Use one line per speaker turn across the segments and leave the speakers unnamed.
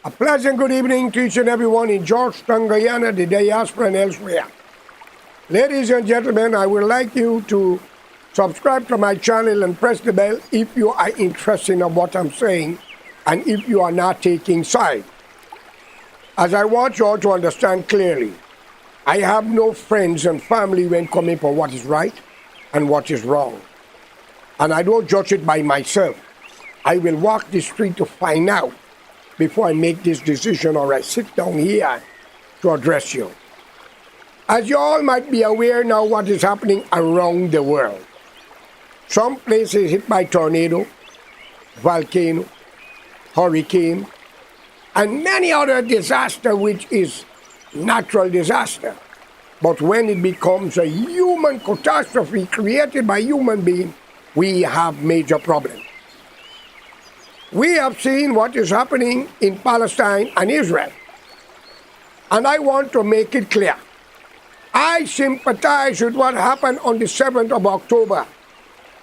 A pleasant good evening to each and everyone in Georgetown, Guyana, the diaspora, and elsewhere. Ladies and gentlemen, I would like you to subscribe to my channel and press the bell if you are interested in what I'm saying and if you are not taking side. As I want you all to understand clearly, I have no friends and family when coming for what is right and what is wrong. And I don't judge it by myself. I will walk the street to find out before I make this decision or I sit down here to address you. As you all might be aware now what is happening around the world. Some places hit by tornado, volcano, hurricane, and many other disaster which is natural disaster. But when it becomes a human catastrophe created by human being, we have major problems. We have seen what is happening in Palestine and Israel. And I want to make it clear. I sympathize with what happened on the 7th of October,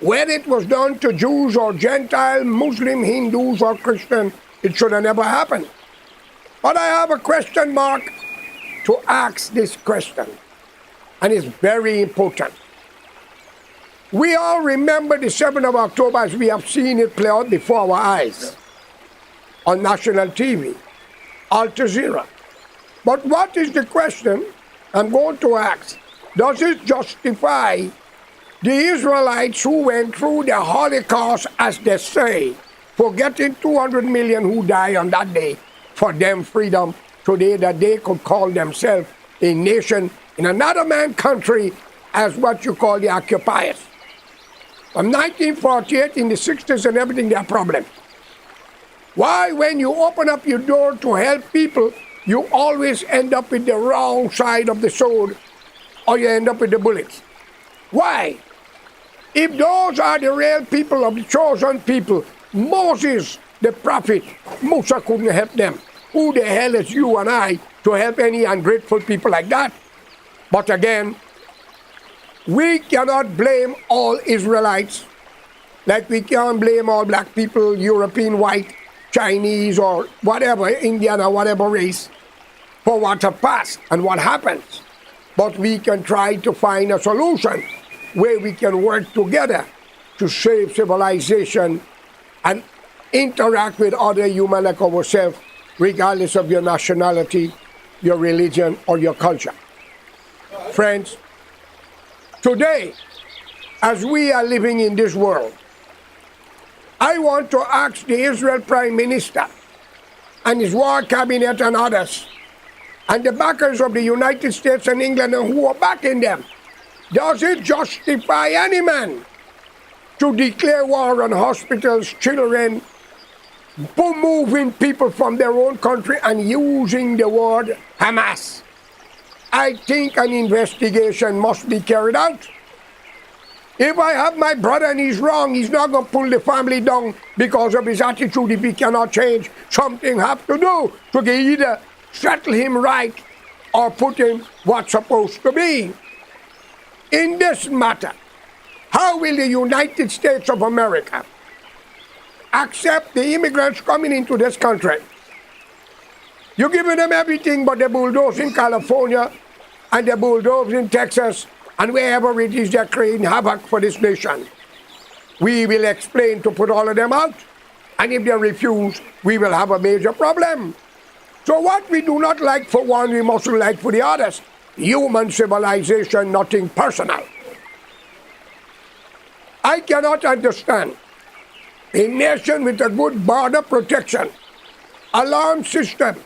whether it was done to Jews or Gentile, Muslim, Hindus or Christian. It should have never happened. But I have a question mark to ask this question, and it's very important. We all remember the 7th of October as we have seen it play out before our eyes on national TV, Al Jazeera. But what is the question I'm going to ask? Does it justify the Israelites who went through the Holocaust, as they say, forgetting 200 million who died on that day for them freedom today, that they could call themselves a nation in another man's country as what you call the occupiers? From 1948 in the 60s and everything, there are problems. Why, when you open up your door to help people, you always end up with the wrong side of the sword, or you end up with the bullets? Why? If those are the real people of the chosen people, Moses, the prophet, Musa couldn't help them. Who the hell is you and I to help any ungrateful people like that? But again, we cannot blame all Israelites like we can't blame all black people, European, white, Chinese, or whatever, Indian or whatever race, for what have passed and what happens. But we can try to find a solution where we can work together to save civilization and interact with other humans like ourselves, regardless of your nationality, your religion, or your culture. Friends, today, as we are living in this world, I want to ask the Israel Prime Minister and his war cabinet and others, and the backers of the United States and England and who are backing them, does it justify any man to declare war on hospitals, children, moving people from their own country and using the word Hamas? I think an investigation must be carried out. If I have my brother and he's wrong, he's not going to pull the family down because of his attitude. If he cannot change, something have to do to either settle him right or put him what's supposed to be. In this matter, how will the United States of America accept the immigrants coming into this country? You're giving them everything but the bulldoze in California and the bulldoze in Texas and wherever it is they're creating havoc for this nation. We will explain to put all of them out, and if they refuse, we will have a major problem. So what we do not like for one, we mustn't like for the others. Human civilization, nothing personal. I cannot understand a nation with a good border protection, alarm system,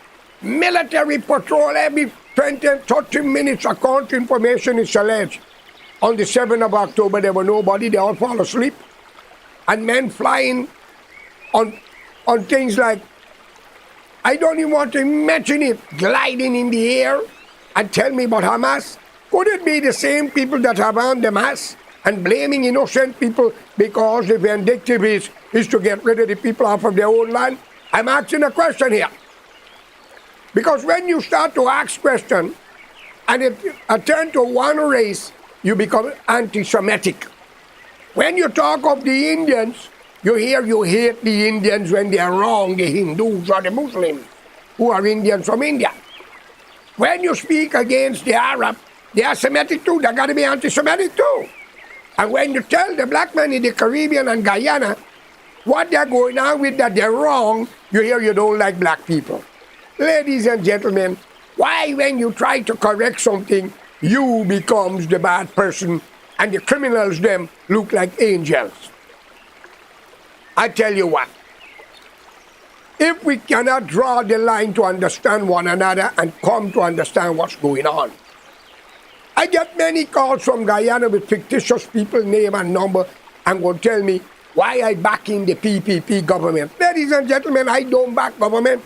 military patrol every 20 and 30 minutes, account information is alleged. On the 7th of October, there were nobody, they all fall asleep. And men flying on things like I don't even want to mention it, gliding in the air and tell me about Hamas. Could it be the same people that have armed Hamas and blaming innocent people because the vindictive is to get rid of the people off of their own land? I'm asking a question here. Because when you start to ask questions and it turns to one race, you become anti-Semitic. When you talk of the Indians, you hate the Indians when they are wrong, the Hindus or the Muslims who are Indians from India. When you speak against the Arab, they are Semitic too. They got to be anti-Semitic too. And when you tell the black man in the Caribbean and Guyana what they're going on with, that they're wrong, you don't like black people. Ladies and gentlemen, why when you try to correct something, you becomes the bad person and the criminals them look like angels? I tell you what, if we cannot draw the line to understand one another and come to understand what's going on. I get many calls from Guyana with fictitious people, name and number, and will tell me why I back in the PPP government. Ladies and gentlemen, I don't back government.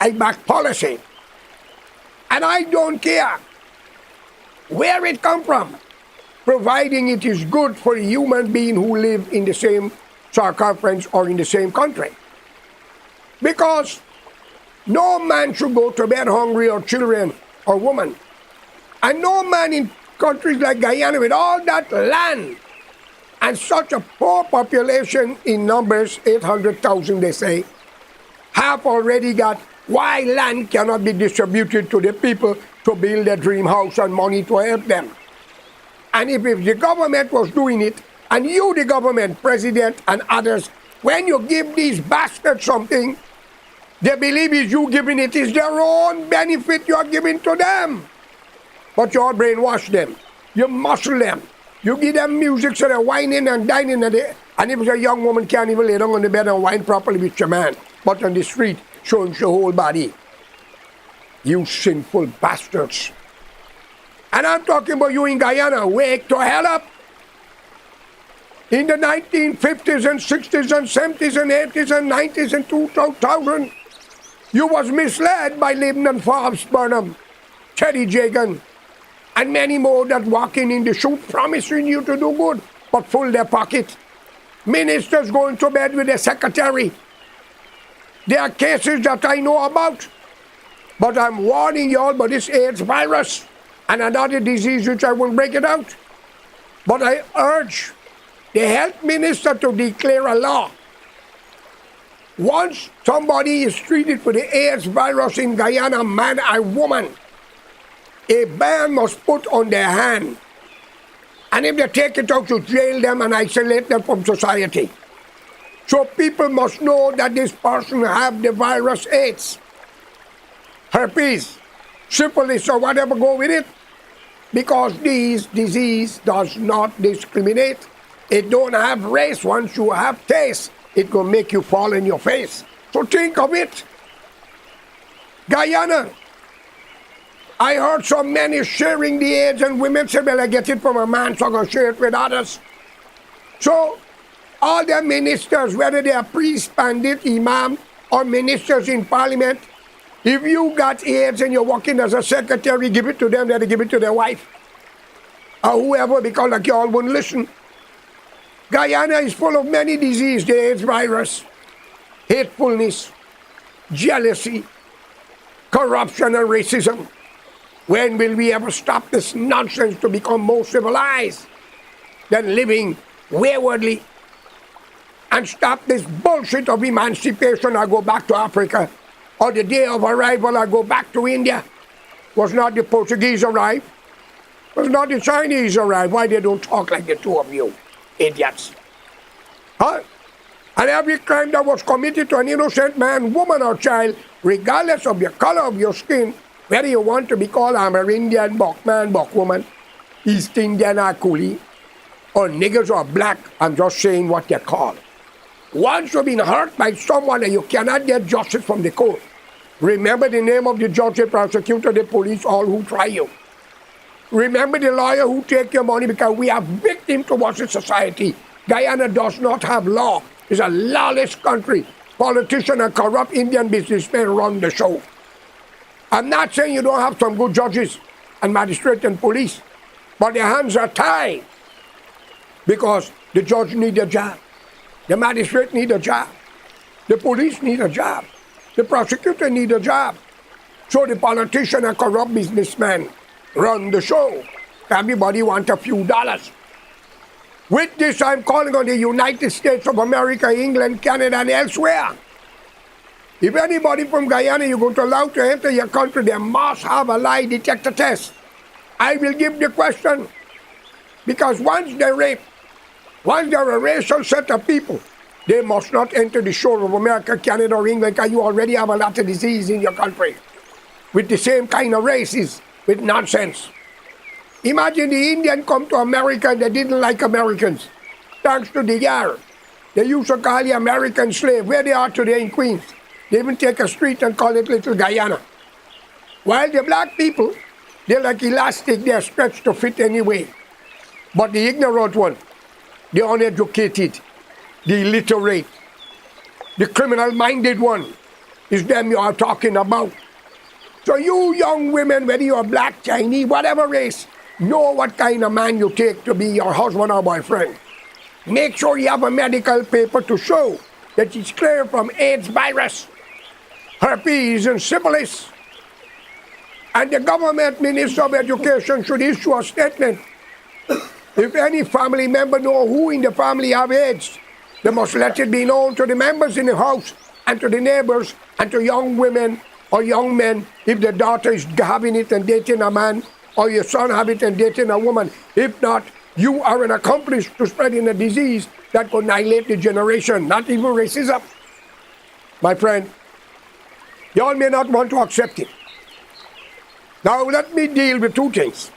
I back policy. And I don't care where it comes from, providing it is good for a human being who live in the same circumference or in the same country. Because no man should go to bed hungry, or children or women. And no man in countries like Guyana with all that land and such a poor population in numbers, 800,000 they say, have already got why land cannot be distributed to the people to build a dream house and money to help them. And if the government was doing it, and you, the government, president and others, when you give these bastards something, they believe is you giving it is their own benefit you are giving to them. But you all brainwash them. You muscle them. You give them music so they're whining and dining. And if it's a young woman can't even lay down on the bed and whine properly with your man, but on the street showing your whole body. You sinful bastards. And I'm talking about you in Guyana. Wake to hell up. In the 1950s and 60s and 70s and 80s and 90s and 2000, you was misled by Lyndon Forbes Burnham, Teddy Jagan, and many more that walking in the shoe promising you to do good, but full their pocket. Ministers going to bed with their secretary. There are cases that I know about, but I'm warning you all about this AIDS virus and another disease which I won't break it out. But I urge the health minister to declare a law. Once somebody is treated for the AIDS virus in Guyana, man or woman, a ban must put on their hand. And if they take it out, you jail them and isolate them from society. So people must know that this person have the virus AIDS, herpes, syphilis or whatever go with it. Because this disease does not discriminate. It don't have race. Once you have taste, it will make you fall in your face. So think of it. Guyana, I heard so many sharing the AIDS and women say, well, I get it from a man, so I'm going to share it with others. So all the ministers, whether they are priests, pandit, imam, or ministers in parliament, if you got AIDS and you're working as a secretary, give it to them, they give it to their wife. Or whoever, because like you all wouldn't listen. Guyana is full of many diseases, the AIDS virus, hatefulness, jealousy, corruption and racism. When will we ever stop this nonsense to become more civilized than living waywardly? And stop this bullshit of emancipation, I go back to Africa. Or the day of arrival, I go back to India. Was not the Portuguese arrive? Was not the Chinese arrive? Why they don't talk like the two of you? Idiots. Huh? And every crime that was committed to an innocent man, woman, or child, regardless of the color of your skin, whether you want to be called Amerindian, Bokman, Bokwoman, East Indian, or Coolie, or niggers or black, I'm just saying what they're called. Once you've been hurt by someone and you cannot get justice from the court, remember the name of the judge, the prosecutor, the police, all who try you. Remember the lawyer who take your money, because we are victims towards the society. Guyana does not have law. It's a lawless country. politicians and corrupt Indian businessmen run the show. I'm not saying you don't have some good judges and magistrates and police, but their hands are tied because the judge needs a job, the magistrate needs a job, the police need a job, the prosecutor needs a job. So the politician and corrupt businessmen run the show. Everybody wants a few dollars. With this, I'm calling on the United States of America, England, Canada, and elsewhere. If anybody from Guyana you're going to allow to enter your country, they must have a lie detector test. I will give the question. Because once they're raped, once they're a racial set of people, they must not enter the shore of America, Canada, or England, because you already have a lot of disease in your country with the same kind of races, with nonsense. Imagine the Indian come to America and they didn't like Americans. Thanks to the YAR. They used to call the American slave, where they are today in Queens. They even take a street and call it Little Guyana. While the black people, they're like elastic, they're stretched to fit anyway. But the ignorant one, the uneducated, the illiterate, the criminal-minded one, is them you are talking about. So you young women, whether you're black, Chinese, whatever race, know what kind of man you take to be your husband or boyfriend. Make sure you have a medical paper to show that it's clear from AIDS virus, herpes, and syphilis. And the government Minister of Education should issue a statement. If any family member know who in the family have AIDS, they must let it be known to the members in the house and to the neighbors and to young women or young men if their daughter is having it and dating a man, or your son have it and dating a woman. If not, you are an accomplice to spreading a disease that could annihilate the generation, not even racism. My friend, y'all may not want to accept it. Now let me deal with two things.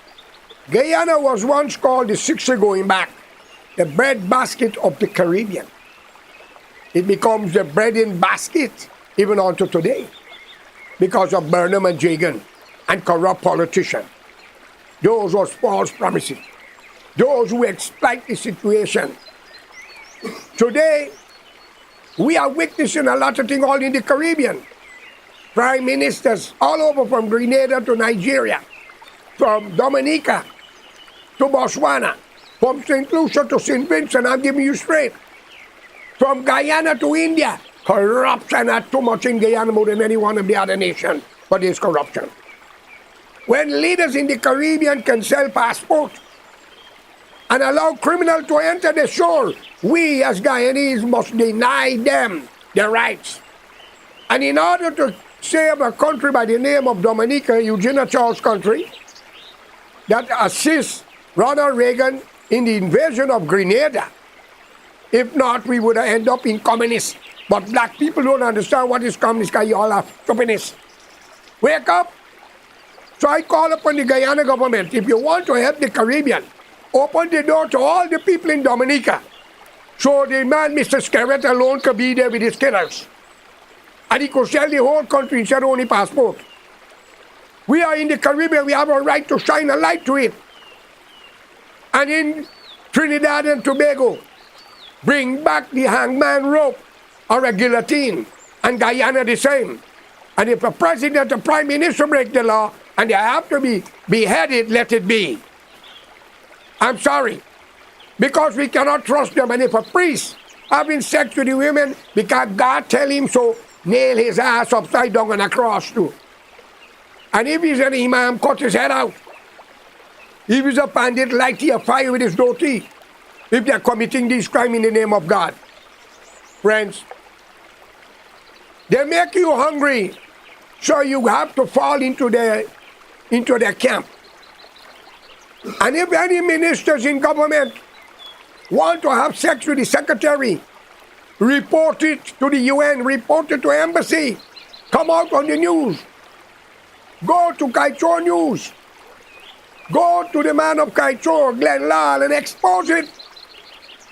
Guyana was once called the 60 going back, the bread basket of the Caribbean. It becomes the bread in basket even unto today because of Burnham and Jagan and corrupt politicians. Those who false promises, those who exploit the situation. Today, we are witnessing a lot of things all in the Caribbean. Prime ministers all over from Grenada to Nigeria, from Dominica to Botswana, from St. Lucia to St. Vincent, I'm giving you straight. From Guyana to India, corruption are too much in Guyana more than any one of the other nations, but there's corruption. When leaders in the Caribbean can sell passports and allow criminals to enter the shore, we as Guyanese must deny them their rights. And in order to save a country by the name of Dominica, Eugenia Charles' country, that assists Ronald Reagan in the invasion of Grenada, if not, we would end up in communist. But black people don't understand what is communist, because you all are stupidness. Wake up! So I call upon the Guyana government, if you want to help the Caribbean, open the door to all the people in Dominica. So the man, Mr. Scarrett alone, could be there with his killers. And he could sell the whole country instead of only passport. We are in the Caribbean, we have a right to shine a light to it. And in Trinidad and Tobago, bring back the hangman rope or a guillotine. And Guyana the same. And if a president or prime minister break the law, and they have to be beheaded, let it be. I'm sorry. Because we cannot trust them. And if a priest having sex with the women, because God tell him so, nail his ass upside down on a cross too. And if he's an imam, cut his head out. If he's a pandit, light a fire with his dhoti. If they're committing this crime in the name of God. Friends, they make you hungry, so you have to fall into their camp. And if any ministers in government want to have sex with the secretary, report it to the UN, report it to embassy, come out on the news, go to Kaichor News, go to the man of Kaichor, Glenn Lal, and expose it.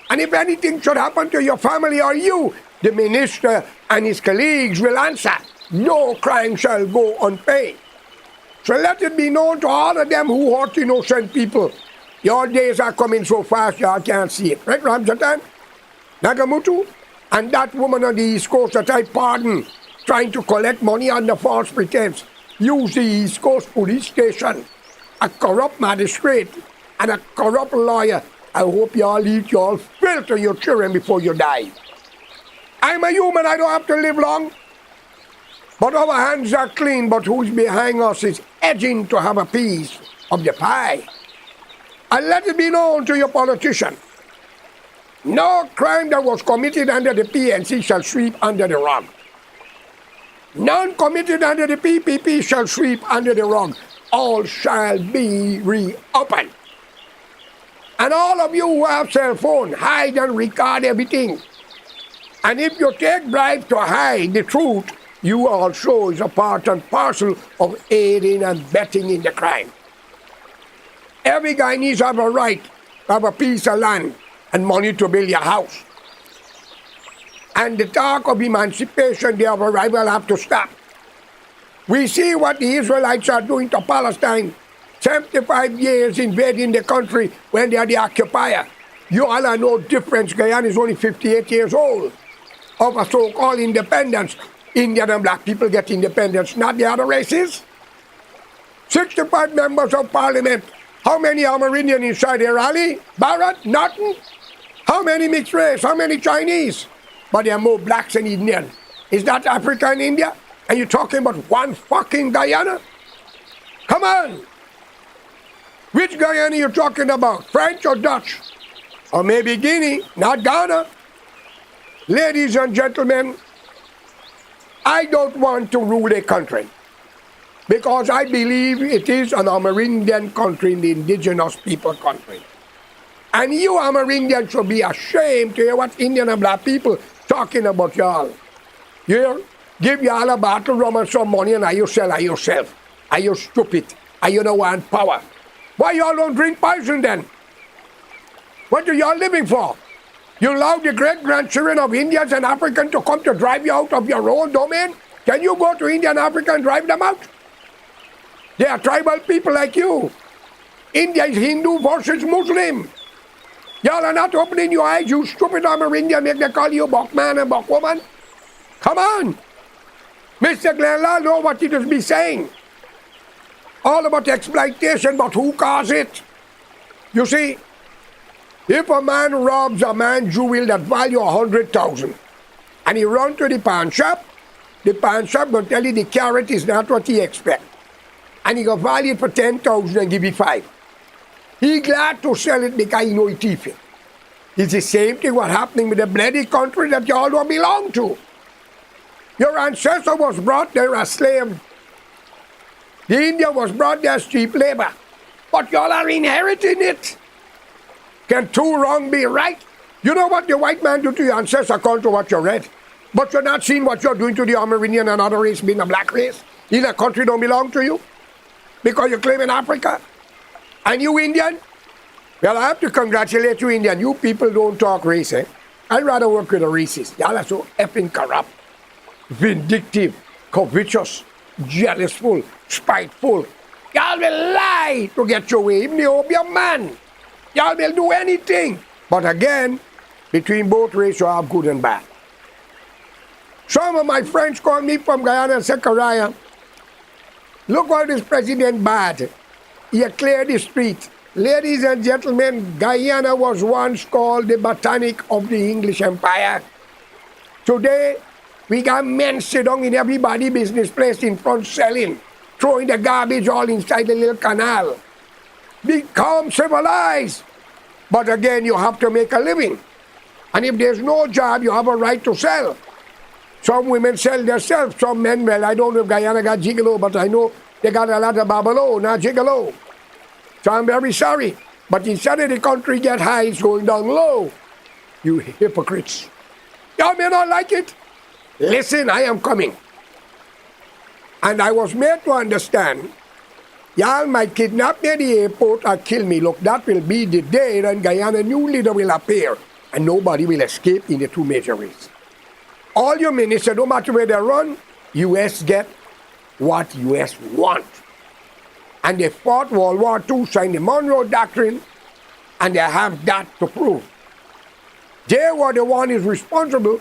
And if anything should happen to your family or you, the minister and his colleagues will answer. No crime shall go unpaid. So let it be known to all of them who hurt innocent people. Your days are coming so fast, y'all can't see it. Right, Ramjatan? Nagamutu? And that woman on the East Coast that I pardon, trying to collect money under false pretense, use the East Coast police station, a corrupt magistrate, and a corrupt lawyer. I hope y'all eat y'all filth to your children before you die. I'm a human, I don't have to live long. But our hands are clean, but who's behind us is edging to have a piece of the pie. And let it be known to your politician, no crime that was committed under the PNC shall sweep under the rug. None committed under the PPP shall sweep under the rug. All shall be reopened. And all of you who have cell phone, hide and record everything. And if you take bribes to hide the truth, you also is a part and parcel of aiding and abetting in the crime. Every Guyanese have a right to have a piece of land and money to build your house. And the talk of emancipation, the arrival have to stop. We see what the Israelites are doing to Palestine. 75 years invading the country when they are the occupier. You all are no difference. Guyana is only 58 years old of a so-called independence. Indian and black people get independence, not the other races. 65 members of parliament. How many Amerindian inside the rally? Barrett? Nothing. How many mixed race? How many Chinese? But there are more blacks than Indian. Is that Africa and India? And you're talking about one fucking Guyana? Come on! Which Guyana are you talking about? French or Dutch? Or maybe Guinea, not Ghana? Ladies and gentlemen, I don't want to rule a country because I believe it is an Amerindian country, the indigenous people country. And you Amerindians should be ashamed to hear what Indian and black people talking about y'all. You give y'all a bottle rum and some money and are you sell yourself? Are you stupid? Are you don't want power? Why y'all don't drink poison then? What are y'all living for? You allow the great-grandchildren of Indians and Africans to come to drive you out of your own domain? Can you go to India and Africa and drive them out? They are tribal people like you. India is Hindu versus Muslim. Y'all are not opening your eyes, you stupid Amerindian, make they call you Buckman and Buckwoman. Come on. Mr. Glenlaw know what he does be saying. All about exploitation, but who caused it? You see, if a man robs a man jewel that value 100,000 and he run to the pawn shop will tell you the carat is not what he expect. And he got value it for 10,000 and give you 5. He glad to sell it because he know he thief it. It's the same thing what happening with the bloody country that y'all don't belong to. Your ancestor was brought there as slave. The India was brought there as cheap labor. But y'all are inheriting it. Can two wrong be right? You know what the white man do to your ancestors according to what you read? But you're not seeing what you're doing to the Amerindian and other race being a black race? In a country don't belong to you? Because you claim in Africa? And you Indian? Well, I have to congratulate you Indian. You people don't talk race, eh? I'd rather work with a racist. Y'all are so effing corrupt, vindictive, covetous, jealousful, spiteful. Y'all will lie to get your way, even the opium man. Y'all will do anything. But again, between both races you have good and bad. Some of my friends call me from Guyana and say, Zechariah, look what this president bad. He cleared the street. Ladies and gentlemen, Guyana was once called the Botanic of the English Empire. Today, we got men sit down in everybody's business place in front selling, throwing the garbage all inside the little canal. Become civilized. But again, you have to make a living. And if there's no job, you have a right to sell. Some women sell themselves, some men, well, I don't know if Guyana got gigolo, but I know they got a lot of babalo, not gigolo. So I'm very sorry. But instead of the country get high, it's going down low. You hypocrites. Y'all may not like it. Listen, I am coming. And I was made to understand, y'all might kidnap me at the airport or kill me. Look, that will be the day when Guyana new leader will appear and nobody will escape in the two major races. All your ministers, no matter where they run, U.S. get what U.S. want. And they fought World War II, signed the Monroe Doctrine, and they have that to prove. They were the one who's responsible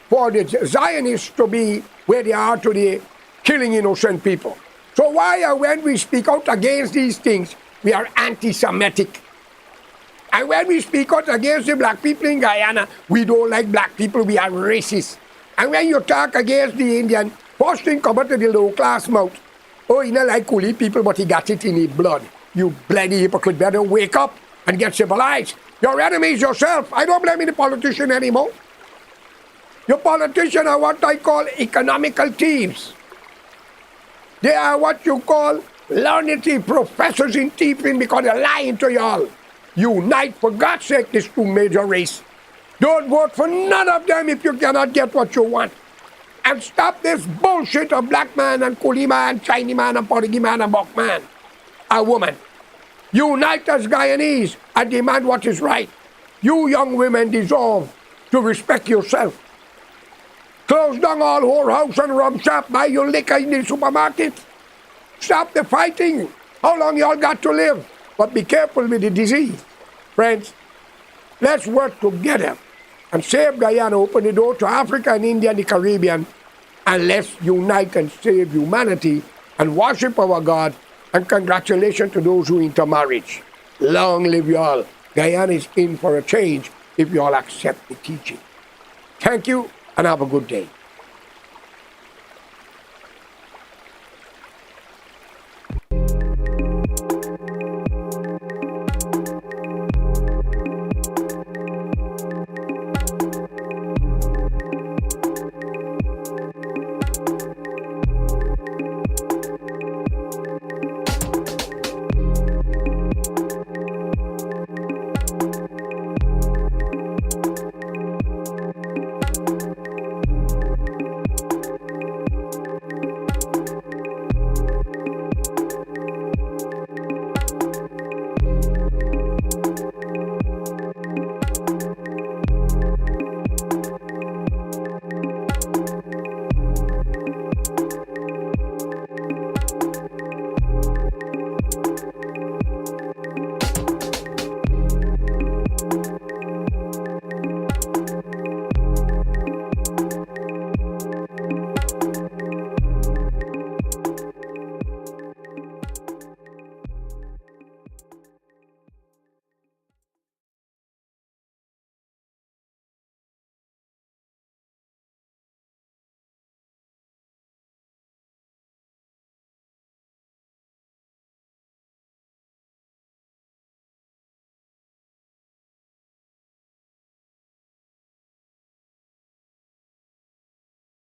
for the Zionists to be where they are today, killing innocent people. So why, when we speak out against these things, we are anti-Semitic? And when we speak out against the black people in Guyana, we don't like black people, we are racist. And when you talk against the Indian, first thing come out of the low-class mouth. Oh, he not like coolie people, but he got it in his blood. You bloody hypocrite, better wake up and get civilized. Your enemies yourself. I don't blame the politician anymore. Your politicians are what I call economical thieves. They are what you call learned professors in thieving because they're lying to y'all. Unite, for God's sake, this two major race. Don't vote for none of them if you cannot get what you want. And stop this bullshit of black man and coolie man, Chinese man and Portuguese man and Bok man. A woman. Unite as Guyanese and demand what is right. You young women deserve to respect yourself. Close down all whorehouse and rum shop, buy your liquor in the supermarket. Stop the fighting. How long y'all got to live? But be careful with the disease. Friends, let's work together and save Guyana, open the door to Africa and India and the Caribbean, and let's unite and save humanity and worship our God. And congratulations to those who intermarriage. Long live y'all. Guyana is in for a change if y'all accept the teaching. Thank you and have a good day.